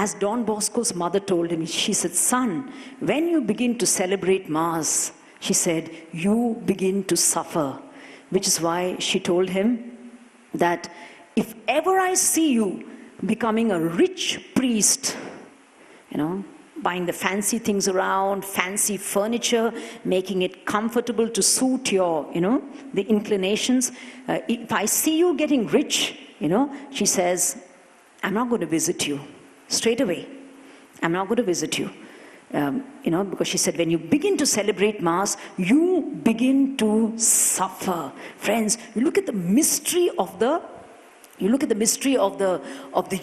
as Don Bosco's mother told him, she said, son, when you begin to celebrate Mass, she said, you begin to suffer. Which is why she told him that if ever I see you becoming a rich priest, buying the fancy things around, fancy furniture, making it comfortable to suit your, the inclinations. If I see you getting rich, she says, I'm not going to visit you. Straight away. I'm not going to visit you. Because she said, when you begin to celebrate Mass, you begin to suffer. Friends, you look at the mystery of the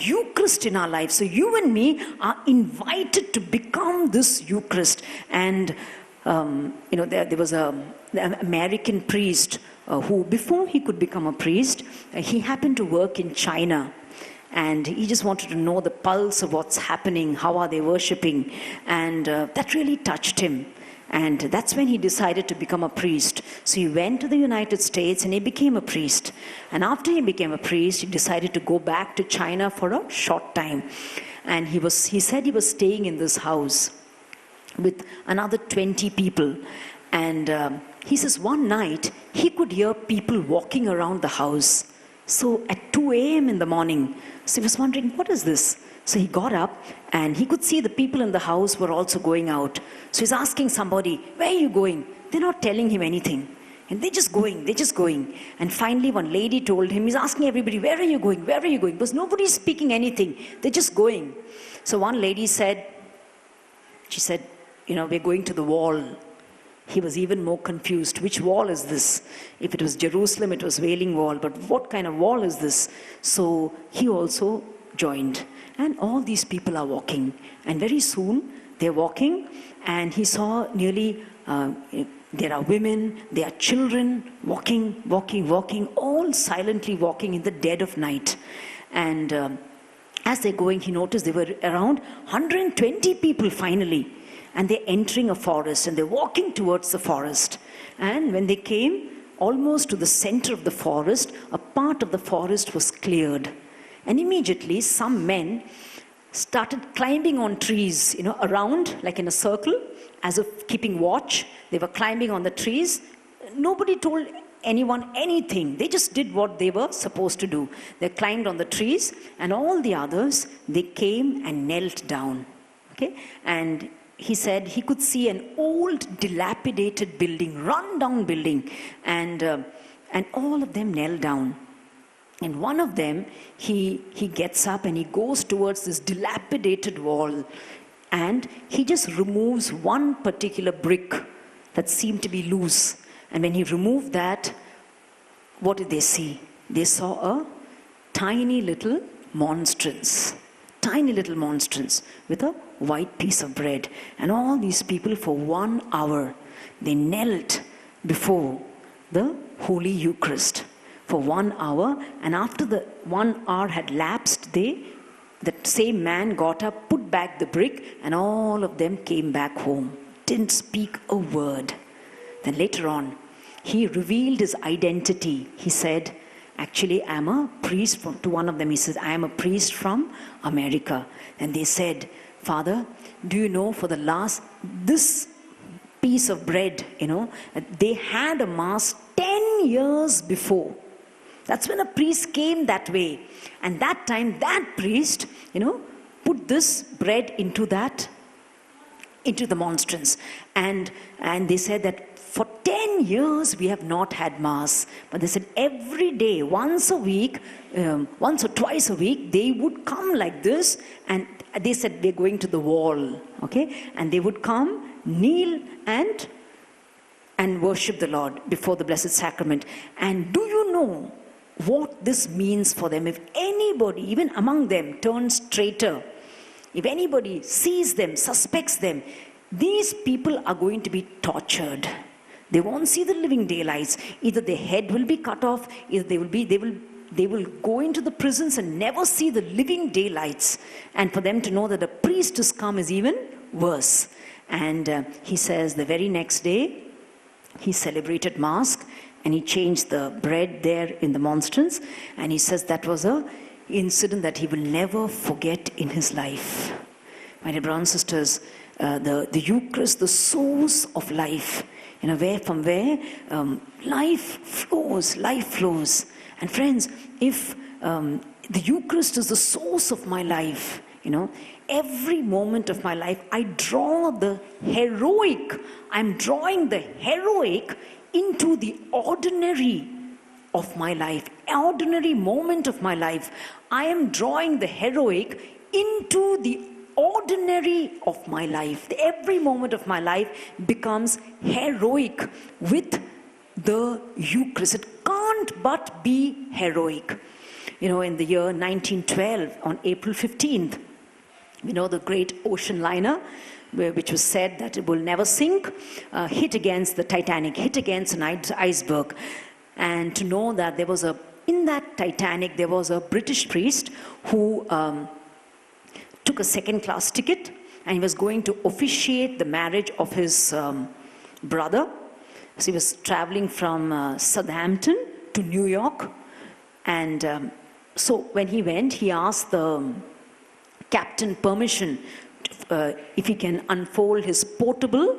Eucharist in our lives. So you and me are invited to become this Eucharist. And there was an American priest who, before he could become a priest, he happened to work in China. And he just wanted to know the pulse of what's happening, how are they worshipping. And that really touched him. And that's when he decided to become a priest. So he went to the United States and he became a priest. And after he became a priest, he decided to go back to China for a short time. And he said he was staying in this house with another 20 people. And he says one night, he could hear people walking around the house. So at 2 a.m. in the morning, so he was wondering, what is this? So he got up and he could see the people in the house were also going out. So he's asking somebody, where are you going? They're not telling him anything. And they're just going. And finally one lady told him, he's asking everybody, where are you going? Where are you going? Because nobody's speaking anything. They're just going. So one lady said, we're going to the wall. He was even more confused. Which wall is this? If it was Jerusalem, it was Wailing Wall. But what kind of wall is this? So he also joined. And all these people are walking. And very soon, they're walking. And he saw nearly, there are women, there are children walking, all silently walking in the dead of night. And as they're going, he noticed there were around 120 people finally. And they're entering a forest and they're walking towards the forest. And when they came almost to the center of the forest, a part of the forest was cleared. And immediately some men started climbing on trees, around, like in a circle, as if keeping watch. They were climbing on the trees. Nobody told anyone anything. They just did what they were supposed to do. They climbed on the trees, and all the others, they came and knelt down. Okay? And he said he could see an old, dilapidated building, run-down building, and all of them knelt down. And one of them, he gets up and he goes towards this dilapidated wall, and he just removes one particular brick that seemed to be loose. And when he removed that, what did they see? They saw a tiny little monstrance with a white piece of bread. And all these people, for 1 hour, they knelt before the Holy Eucharist for 1 hour. And after the 1 hour had lapsed, the same man got up, put back the brick, and all of them came back home. Didn't speak a word. Then later on, he revealed his identity. He said, actually, I'm a priest to one of them. He says, I am a priest from America. And they said, Father, do you know for this piece of bread, they had a Mass 10 years before. That's when a priest came that way. And that time, that priest, put this bread into the monstrance. And they said that for 10 years, we have not had Mass. But they said every day, once a week, once or twice a week, they would come like this. And they said they're going to the wall. Okay? And they would come, kneel, and worship the Lord before the Blessed Sacrament. And do you know what this means for them? If anybody, even among them, turns traitor, if anybody sees them, suspects them, these people are going to be tortured. They won't see the living daylights. Either their head will be cut off, either they will go into the prisons and never see the living daylights. And for them to know that a priest has come is even worse. And he says the very next day, he celebrated Mass and he changed the bread there in the monstrance. And he says that was incident that he will never forget in his life. My dear brothers and sisters, the Eucharist, the source of life, from where life flows. And friends, if the Eucharist is the source of my life, every moment of my life, I'm drawing the heroic into the ordinary of my life, ordinary moment of my life. I am drawing the heroic into the ordinary of my life. Every moment of my life becomes heroic with the Eucharist. It can't but be heroic. In the year 1912, on April 15th, the great ocean liner, which was said that it will never sink, hit against the Titanic, hit against an iceberg. And to know that in that Titanic, there was a British priest who took a second-class ticket, and he was going to officiate the marriage of his brother. So he was traveling from Southampton to New York. And so when he went, he asked the captain permission if he can unfold his portable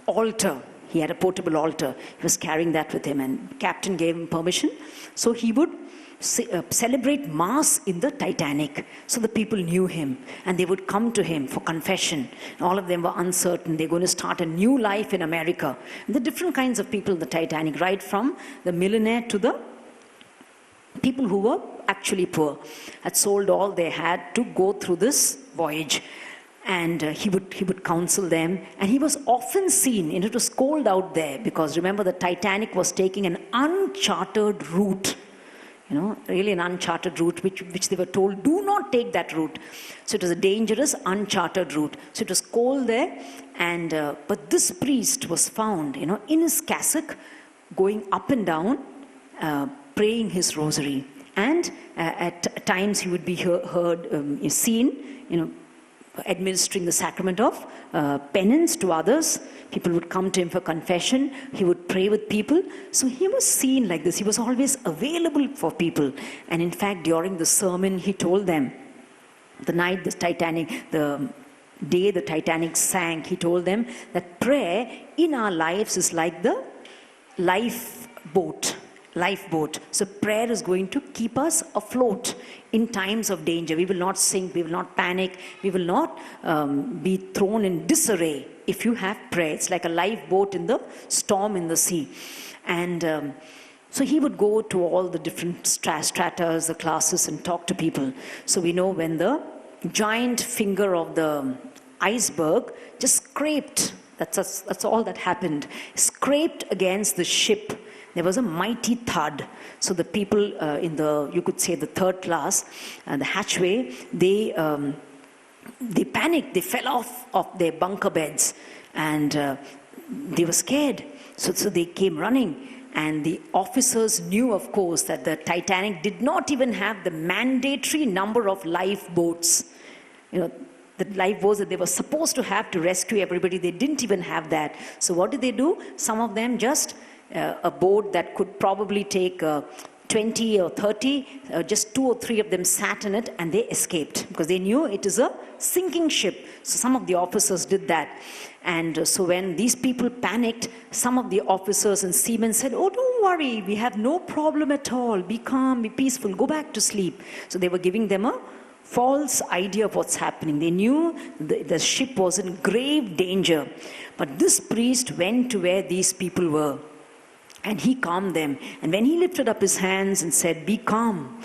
altar. He had a portable altar. He was carrying that with him, and captain gave him permission. So he would celebrate Mass in the Titanic. So the people knew him, and they would come to him for confession. All of them were uncertain. They're going to start a new life in America. And the different kinds of people in the Titanic, right from the millionaire to the people who were actually poor, had sold all they had to go through this voyage. And he would counsel them, and he was often seen, it was cold out there, because remember, the Titanic was taking an uncharted route, really an uncharted route, which they were told, do not take that route. So it was a dangerous, uncharted route. So it was cold there, and but this priest was found, in his cassock, going up and down, praying his rosary. And at times he would be seen, administering the sacrament of penance to others. People would come to him for confession. He would pray with people. So he was seen like this. He was always available for people. And in fact, during the sermon, he told them, the day the Titanic sank, he told them that prayer in our lives is like the lifeboat. So prayer is going to keep us afloat in times of danger. We will not sink, we will not panic, we will not be thrown in disarray if you have prayer. It's like a lifeboat in the storm in the sea. And so he would go to all the different stratas, the classes, and talk to people. So we know when the giant finger of the iceberg just scraped, that's all that happened, scraped against the ship, there was a mighty thud. So the people in you could say the third class, the hatchway, they panicked. They fell off their bunker beds, and they were scared. So they came running. And the officers knew, of course, that the Titanic did not even have the mandatory number of lifeboats. The lifeboats that they were supposed to have to rescue everybody, they didn't even have that. So what did they do? Some of them just a boat that could probably take 20 or 30, just 2 or 3 of them sat in it, and they escaped because they knew it is a sinking ship. So some of the officers did that. And so when these people panicked, some of the officers and seamen said, "Oh, don't worry, we have no problem at all. Be calm, be peaceful, go back to sleep." So they were giving them a false idea of what's happening. They knew the ship was in grave danger. But this priest went to where these people were, and he calmed them. And when he lifted up his hands and said, "Be calm,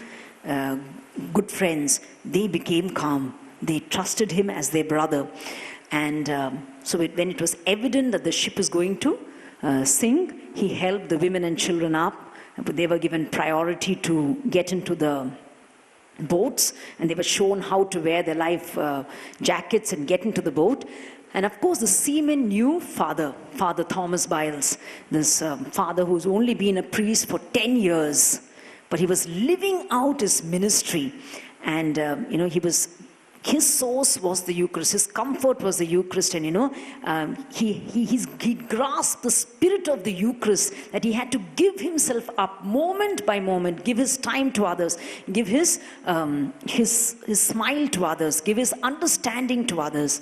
good friends," they became calm. They trusted him as their brother. And so when it was evident that the ship is going to sink, he helped the women and children up. They were given priority to get into the boats, and they were shown how to wear their life jackets and get into the boat. And of course, the seamen knew Father Thomas Biles, this father who's only been a priest for 10 years, but he was living out his ministry. And, he was His source was the Eucharist. His comfort was the Eucharist. And he grasped the spirit of the Eucharist, that he had to give himself up moment by moment, give his time to others, give his smile to others, give his understanding to others.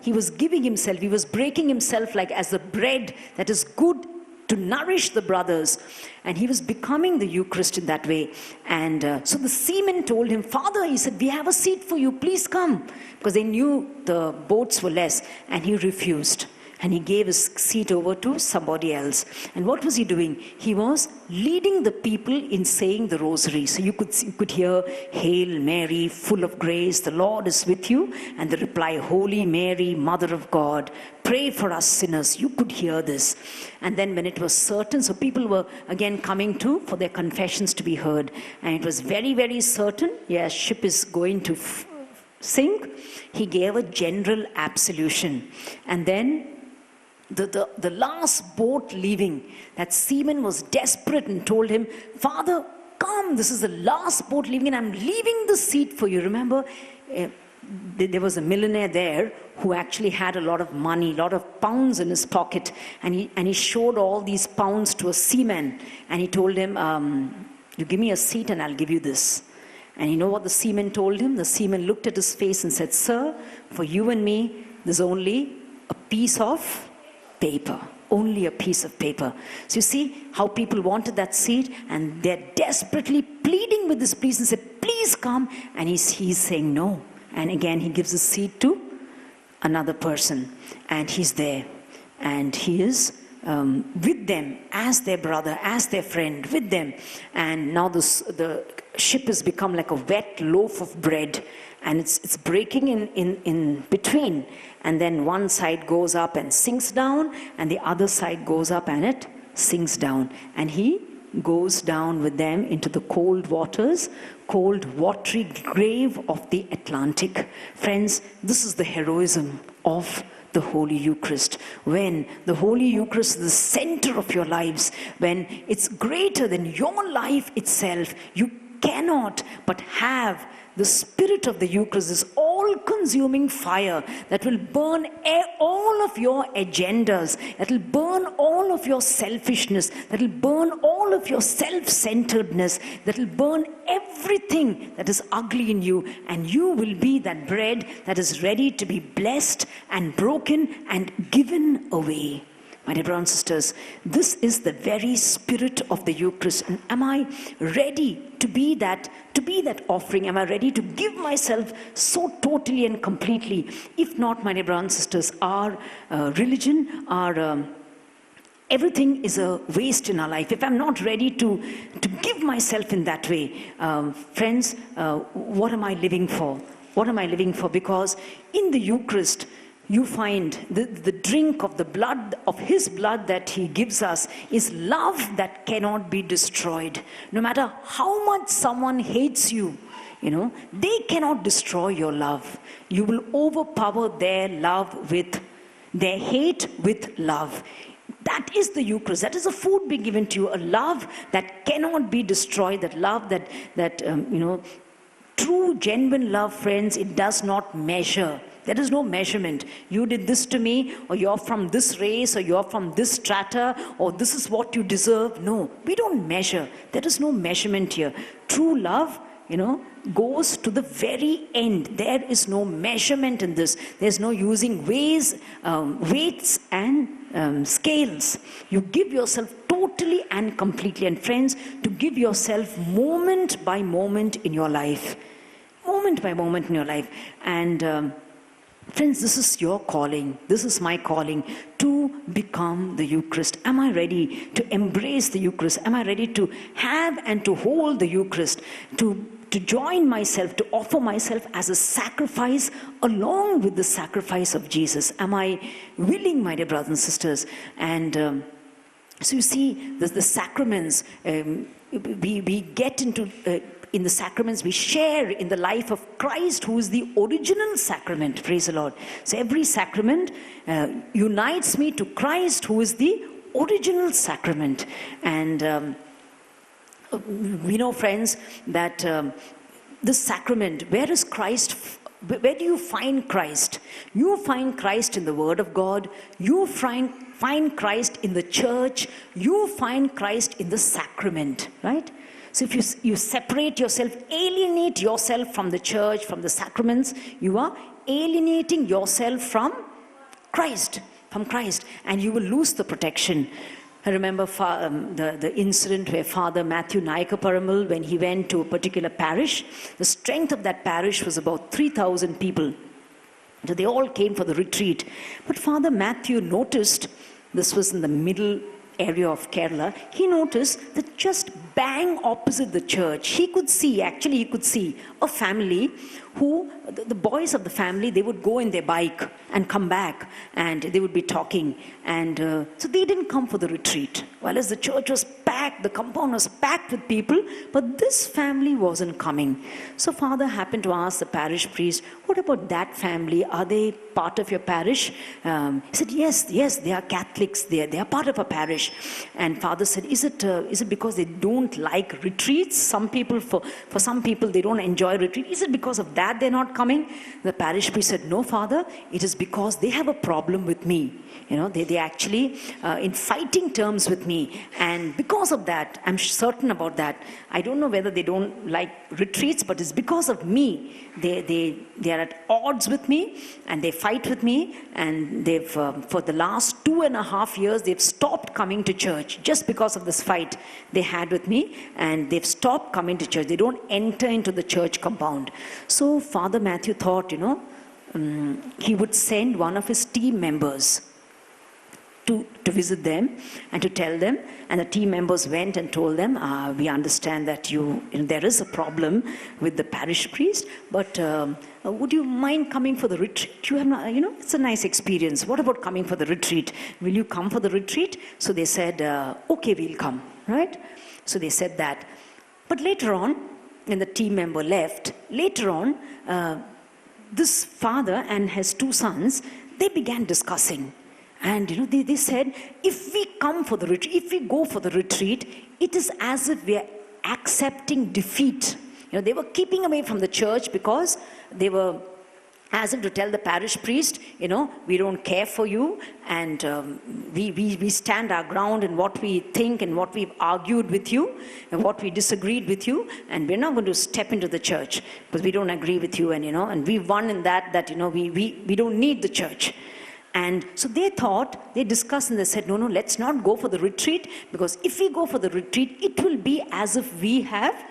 He was giving himself. He was breaking himself like as the bread that is good to nourish the brothers. And he was becoming the Eucharist in that way. And so the seamen told him, Father, he said, we have a seat for you, please come. Because they knew the boats were less. And he refused. And he gave his seat over to somebody else. And what was he doing? He was leading the people in saying the rosary. So you could hear, Hail Mary, full of grace, the Lord is with you. And the reply, Holy Mary, Mother of God, pray for us sinners. You could hear this. And then when it was certain, so people were again coming for their confessions to be heard. And it was very, very certain, ship is going to sink. He gave a general absolution. And then the last boat leaving, that seaman was desperate and told him, Father, come, this is the last boat leaving and I'm leaving the seat for you. Remember, there was a millionaire there who actually had a lot of money, a lot of pounds in his pocket, and he showed all these pounds to a seaman, and he told him, you give me a seat and I'll give you this. And you know what the seaman told him? The seaman looked at his face and said, Sir, for you and me, there's only a piece of paper. Only a piece of paper. So you see how people wanted that seat, and they're desperately pleading with this priest and said, please come. And he's saying no. And again, he gives a seat to another person. And he's there. And he is with them as their brother, as their friend, with them. And now the ship has become like a wet loaf of bread. And it's breaking in between. And then one side goes up and sinks down, and the other side goes up and it sinks down. And he goes down with them into the cold waters, cold watery grave of the Atlantic. Friends, this is the heroism of the Holy Eucharist. When the Holy Eucharist is the center of your lives, when it's greater than your life itself, you cannot but have the spirit of the Eucharist, this all-consuming fire that will burn all of your agendas, that will burn all of your selfishness, that will burn all of your self-centeredness, that will burn everything that is ugly in you, and you will be that bread that is ready to be blessed and broken and given away. My dear brothers and sisters, this is the very spirit of the Eucharist. And am I ready to be that offering? Am I ready to give myself so totally and completely? If not, my dear brothers and sisters, our religion, our everything is a waste in our life. If I'm not ready to give myself in that way, friends, what am I living for? What am I living for? Because in the Eucharist, you find the drink of the blood, of his blood that he gives us, is love that cannot be destroyed. No matter how much someone hates you, they cannot destroy your love. You will overpower their love with, their hate with love. That is the Eucharist. That is a food being given to you, a love that cannot be destroyed, that love that true, genuine love, friends, it does not measure. There is no measurement. You did this to me, or you're from this race, or you're from this strata, or this is what you deserve. No, we don't measure. There is no measurement here. True love, goes to the very end. There is no measurement in this. There's no using weights and scales. You give yourself totally and completely. And friends, to give yourself moment by moment in your life. Moment by moment in your life. And friends, this is your calling. This is my calling to become the Eucharist. Am I ready to embrace the Eucharist? Am I ready to have and to hold the Eucharist? To join myself, to offer myself as a sacrifice along with the sacrifice of Jesus? Am I willing, my dear brothers and sisters? And so you see, the sacraments, we get into... in the sacraments, we share in the life of Christ, who is the original sacrament. Praise the Lord. So every sacrament unites me to Christ, who is the original sacrament. And we know, friends, that this sacrament, where is Christ? Where do you find Christ? You find Christ in the Word of God. You find Christ in the church. You find Christ in the sacrament, right? So if you separate yourself, alienate yourself from the church, from the sacraments, you are alienating yourself from Christ, and you will lose the protection. I remember the incident where Father Matthew Naikaparamal, when he went to a particular parish, the strength of that parish was about 3,000 people. So they all came for the retreat. But Father Matthew noticed, this was in the middle area of Kerala, he noticed that just bang opposite the church, he could see a family who, the boys of the family, they would go in their bike and come back, and they would be talking. And so they didn't come for the retreat. While as the church was packed, the compound was packed with people, but this family wasn't coming. So Father happened to ask the parish priest, what about that family? Are they part of your parish? He said, yes, they are Catholics. They are part of a parish. And Father said, is it because they don't like retreats? Some people, for some people, they don't enjoy retreat. Is it because of that they're not coming? The parish priest said, no, Father, it is because they have a problem with me. They actually in fighting terms with me, and because of that, I'm certain about that. I don't know whether they don't like retreats, but it's because of me. They are at odds with me, and they fight with me, and they've for the last 2.5 years they've stopped coming to church just because of this fight they had with me, and they've stopped coming to church. They don't enter into the church compound. So Father Matthew thought, he would send one of his team members to visit them and to tell them. And the team members went and told them, we understand that there is a problem with the parish priest, but would you mind coming for the retreat? You have not, it's a nice experience. What about coming for the retreat? Will you come for the retreat? So they said, okay, we'll come, right? So they said that. But later on, when the team member left, this father and his 2 sons, they began discussing. And they said, if we come for the retreat, if we go for the retreat, it is as if we are accepting defeat. They were keeping away from the church because they were as if to tell the parish priest, we don't care for you, and we stand our ground in what we think and what we've argued with you and what we disagreed with you, and we're not going to step into the church because we don't agree with you, and we've won in that we don't need the church. And so they discussed and they said, no, let's not go for the retreat, because if we go for the retreat, it will be as if we have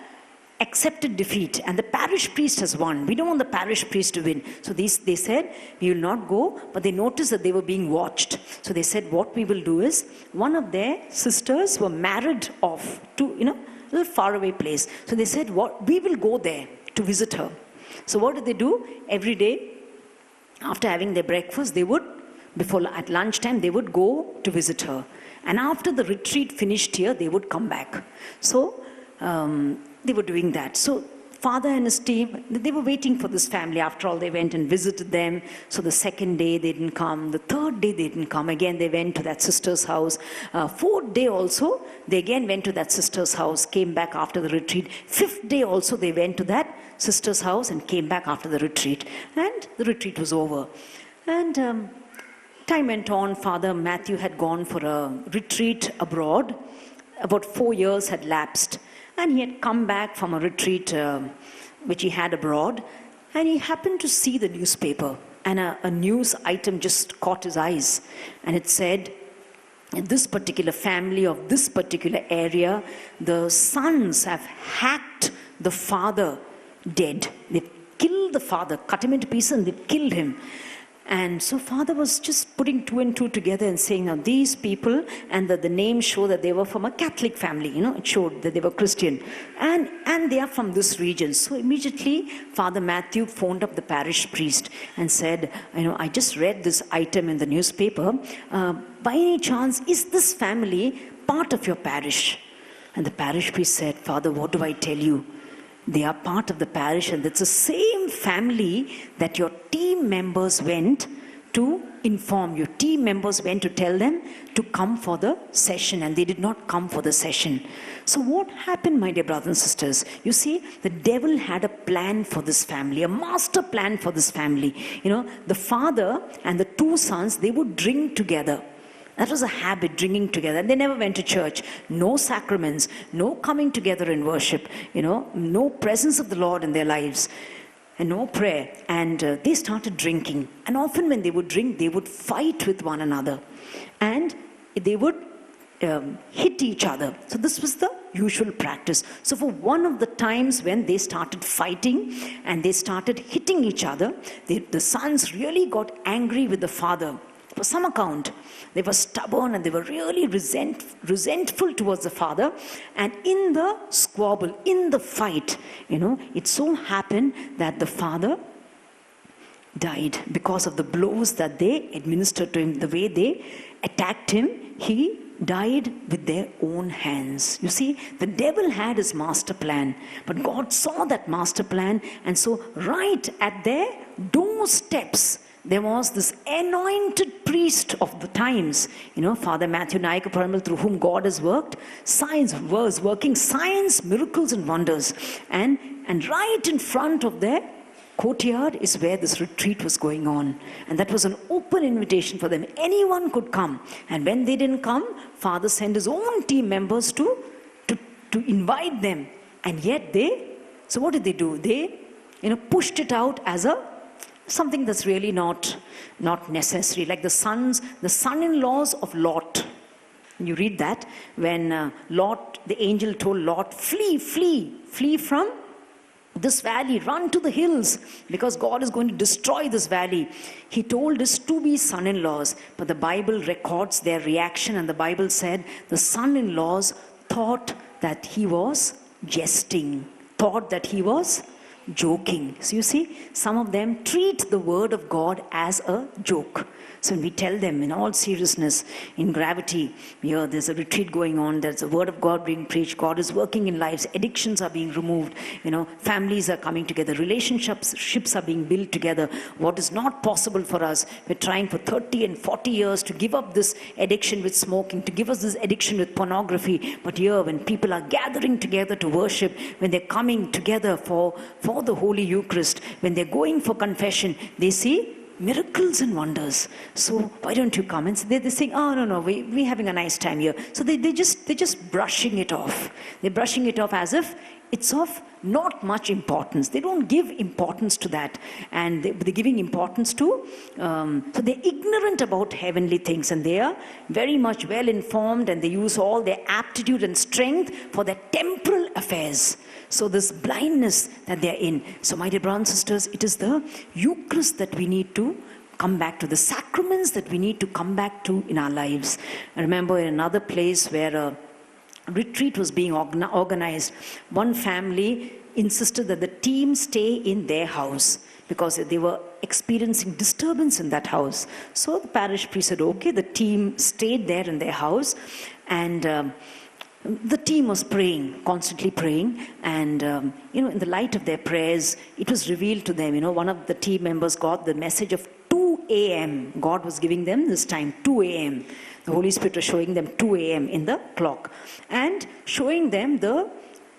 accepted defeat and the parish priest has won. We don't want the parish priest to win. So they said, we will not go, but they noticed that they were being watched. So they said, what we will do is, one of their sisters were married off to, a little faraway place. So they said, we will go there to visit her. So what did they do? Every day, after having their breakfast, at lunchtime, they would go to visit her. And after the retreat finished here, they would come back. So they were doing that. So Father and his team, they were waiting for this family. After all, they went and visited them. So the 2nd day, they didn't come. The 3rd day, they didn't come. Again, they went to that sister's house. 4th day also, they again went to that sister's house, came back after the retreat. 5th day also, they went to that sister's house and came back after the retreat. And the retreat was over. And time went on. Father Matthew had gone for a retreat abroad. About 4 years had lapsed. And he had come back from a retreat which he had abroad. And he happened to see the newspaper. And a news item just caught his eyes. And it said, in this particular family of this particular area, the sons have hacked the father dead. They've killed the father, cut him into pieces, and they've killed him. And so Father was just putting 2 and 2 together and saying, now these people, and the names show that they were from a Catholic family, it showed that they were Christian, and they are from this region. So immediately Father Matthew phoned up the parish priest and said, I just read this item in the newspaper. By any chance, is this family part of your parish? And the parish priest said, Father, what do I tell you? They are part of the parish, and it's the same family that your team members went to inform. Your team members went to tell them to come for the session, and they did not come for the session. So what happened, my dear brothers and sisters? You see, the devil had a plan for this family, a master plan for this family. The father and the two sons, they would drink together. That was a habit, drinking together. They never went to church. No sacraments, no coming together in worship, no presence of the Lord in their lives, and no prayer. And they started drinking. And often when they would drink, they would fight with one another. And they would hit each other. So this was the usual practice. So for one of the times when they started fighting and they started hitting each other, the sons really got angry with the father. For some account, they were stubborn and they were really resentful towards the father. And in the squabble, in the fight, it so happened that the father died because of the blows that they administered to him. The way they attacked him, he died with their own hands. You see, the devil had his master plan, but God saw that master plan, and so right at their doorsteps, there was this anointed priest of the times, Father Matthew Naik Paramal, through whom God has worked. Science was working, signs, miracles and wonders. And right in front of their courtyard is where this retreat was going on. And that was an open invitation for them. Anyone could come. And when they didn't come, Father sent his own team members to invite them. And yet so what did they do? They, pushed it out as something that's really not necessary. Like the son-in-laws of Lot. You read that when Lot, the angel told Lot, flee from this valley, run to the hills, because God is going to destroy this valley. He told his to-be son-in-laws, but the Bible records their reaction, and the Bible said the son-in-laws thought that he was jesting, thought that he was joking. So you see, some of them treat the word of God as a joke. So when we tell them in all seriousness, in gravity, there's a retreat going on, there's a word of God being preached, God is working in lives, addictions are being removed, families are coming together, relationships are being built together. What is not possible for us, we're trying for 30 and 40 years to give up this addiction with smoking, to give us this addiction with pornography. But here, when people are gathering together to worship, when they're coming together for the Holy Eucharist, when they're going for confession, they see miracles and wonders. So why don't you come? And so they're saying, oh no, we're having a nice time here. So they're just brushing it off. They're brushing it off as if it's of not much importance. They don't give importance to that, and they're giving importance to. So they're ignorant about heavenly things, and they are very much well informed, and they use all their aptitude and strength for their temporal affairs. So this blindness that they're in. So my dear brothers and sisters, it is the Eucharist that we need to come back to, the sacraments that we need to come back to in our lives. I remember in another place where a retreat was being organized, one family insisted that the team stay in their house because they were experiencing disturbance in that house. So the parish priest said, okay, the team stayed there in their house, and the team was praying, constantly praying, and in the light of their prayers, it was revealed to them. One of the team members got the message of 2 a.m. God was giving them this time, 2 a.m. The Holy Spirit was showing them 2 a.m. in the clock, and showing them the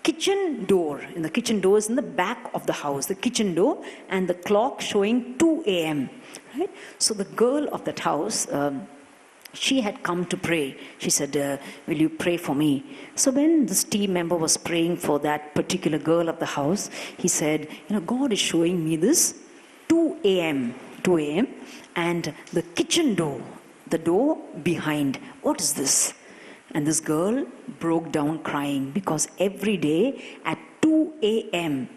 kitchen door. And the kitchen door is in the back of the house, the kitchen door, and the clock showing 2 a.m. Right? So the girl of that house, she had come to pray. She said, will you pray for me? So when this team member was praying for that particular girl of the house, he said, God is showing me this 2 a.m., and the kitchen door, the door behind. What is this? And this girl broke down crying, because every day at 2 a.m.,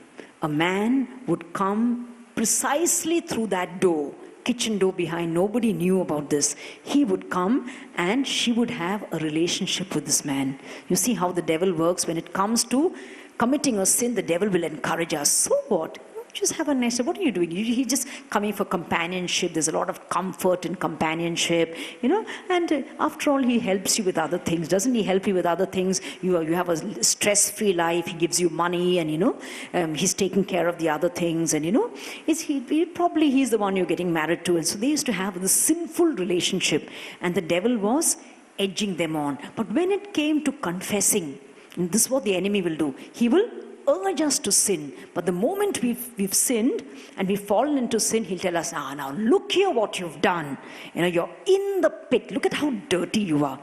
a man would come precisely through that door, kitchen door behind. Nobody knew about this. He would come and she would have a relationship with this man. You see how the devil works. When it comes to committing a sin, the devil will encourage us. So what? Just have a nice day. What are you doing? He's just coming for companionship. There's a lot of comfort in companionship, and after all, he helps you with other things. Doesn't he help you with other things? You have a stress-free life. He gives you money, and he's taking care of the other things, and he's the one you're getting married to. And so they used to have this sinful relationship, and the devil was edging them on. But when it came to confessing, and this is what the enemy will do. He will urge us to sin. But the moment we've sinned and we've fallen into sin, he'll tell us, now look here what you've done. You're in the pit. Look at how dirty you are.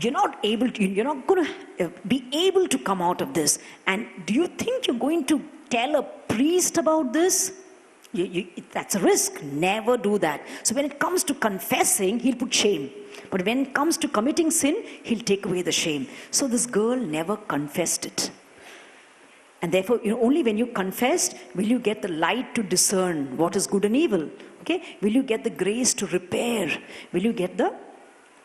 You're not going to be able to come out of this. And do you think you're going to tell a priest about this? That's a risk. Never do that. So when it comes to confessing, he'll put shame. But when it comes to committing sin, he'll take away the shame. So this girl never confessed it. And therefore, only when you confessed will you get the light to discern what is good and evil. Okay? Will you get the grace to repair? Will you get the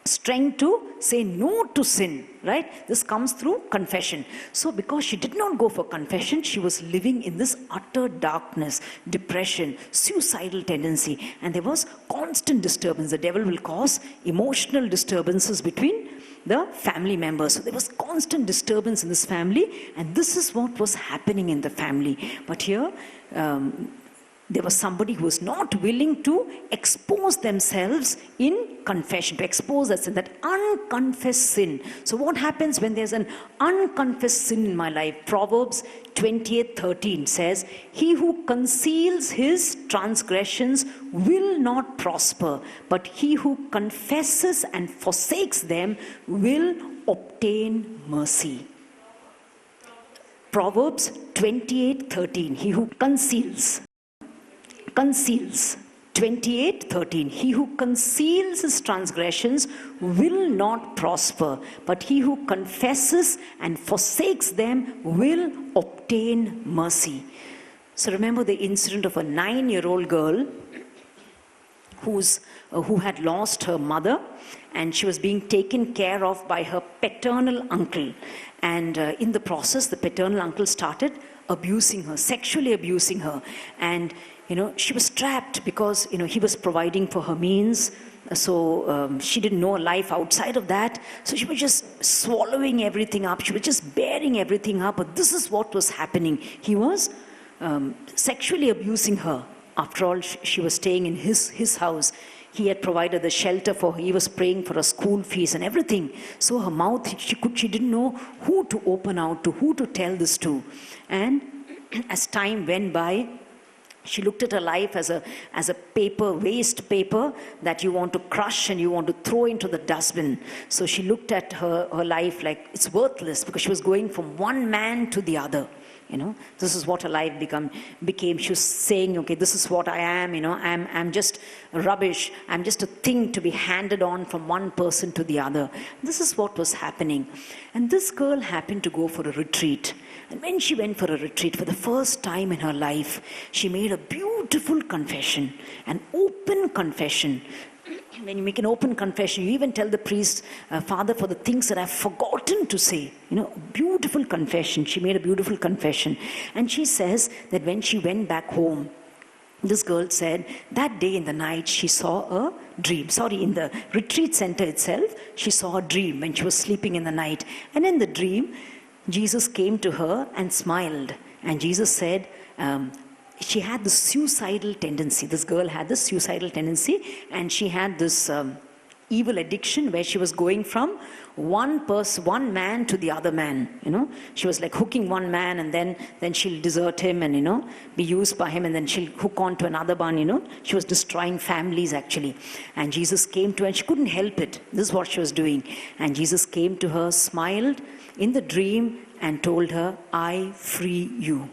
strength to say no to sin, right? This comes through confession. So because she did not go for confession, she was living in this utter darkness, depression, suicidal tendency, and there was constant disturbance. The devil will cause emotional disturbances between the family members. So there was constant disturbance in this family, and this is what was happening in the family. But here, there was somebody who was not willing to expose themselves in confession, to expose that sin, that unconfessed sin. So what happens when there's an unconfessed sin in my life? Proverbs 28:13 says, "He who conceals his transgressions will not prosper, but he who confesses and forsakes them will obtain mercy." Proverbs 28:13, he who conceals 28:13, he who conceals his transgressions will not prosper, but he who confesses and forsakes them will obtain mercy. So remember the incident of a 9-year-old girl who had lost her mother, and she was being taken care of by her paternal uncle. And in the process, the paternal uncle started abusing her, sexually abusing her. And she was trapped because, he was providing for her means. So she didn't know a life outside of that. So she was just swallowing everything up. She was just bearing everything up. But this is what was happening. He was sexually abusing her. After all, she was staying in his house. He had provided the shelter for her. He was paying for her school fees and everything. So her mouth, she didn't know who to open out to, who to tell this to. And as time went by, she looked at her life as a paper, waste paper that you want to crush and you want to throw into the dustbin. So she looked at her life like it's worthless, because she was going from one man to the other. This is what her life became. She was saying, okay, this is what I am, I'm just rubbish. I'm just a thing to be handed on from one person to the other. This is what was happening. And this girl happened to go for a retreat. And when she went for a retreat for the first time in her life, she made a beautiful confession, an open confession. When you make an open confession, you even tell the priest, Father, for the things that I've forgotten to say. Beautiful confession. She made a beautiful confession. And she says that when she went back home, this girl said that day in the night she saw a dream. In the retreat center itself, she saw a dream when she was sleeping in the night. And in the dream, Jesus came to her and smiled. And Jesus said, she had this suicidal tendency. This girl had this suicidal tendency, and she had this evil addiction where she was going from one man to the other man. She was like hooking one man, and then she'll desert him and be used by him, and then she'll hook on to another one. She was destroying families actually. And Jesus came to her, and she couldn't help it. This is what she was doing. And Jesus came to her, smiled in the dream, and told her, "I free you."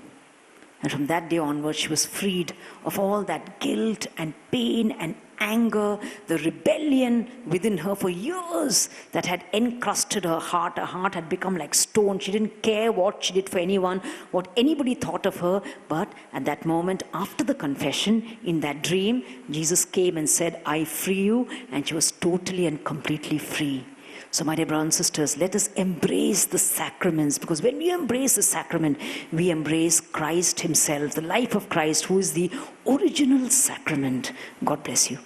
And from that day onwards, she was freed of all that guilt and pain and anger, the rebellion within her for years that had encrusted her heart. Her heart had become like stone. She didn't care what she did for anyone, what anybody thought of her. But at that moment, after the confession, in that dream, Jesus came and said, "I free you," and she was totally and completely free. So, my dear brothers and sisters, let us embrace the sacraments, because when we embrace the sacrament, we embrace Christ himself, the life of Christ, who is the original sacrament. God bless you.